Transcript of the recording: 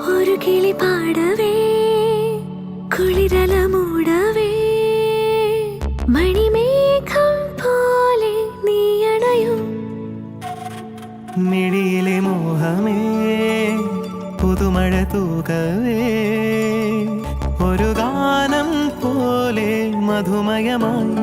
ഒരു കിളി പാടവേ കുളിരല മൂടവേ മണിമേഘം പോലെ നീ അണയും മിഴിയിലെ മോഹമേ പുതുമഴ തൂകവേ ഒരു ഗാനം പോലെ മധുമയമായി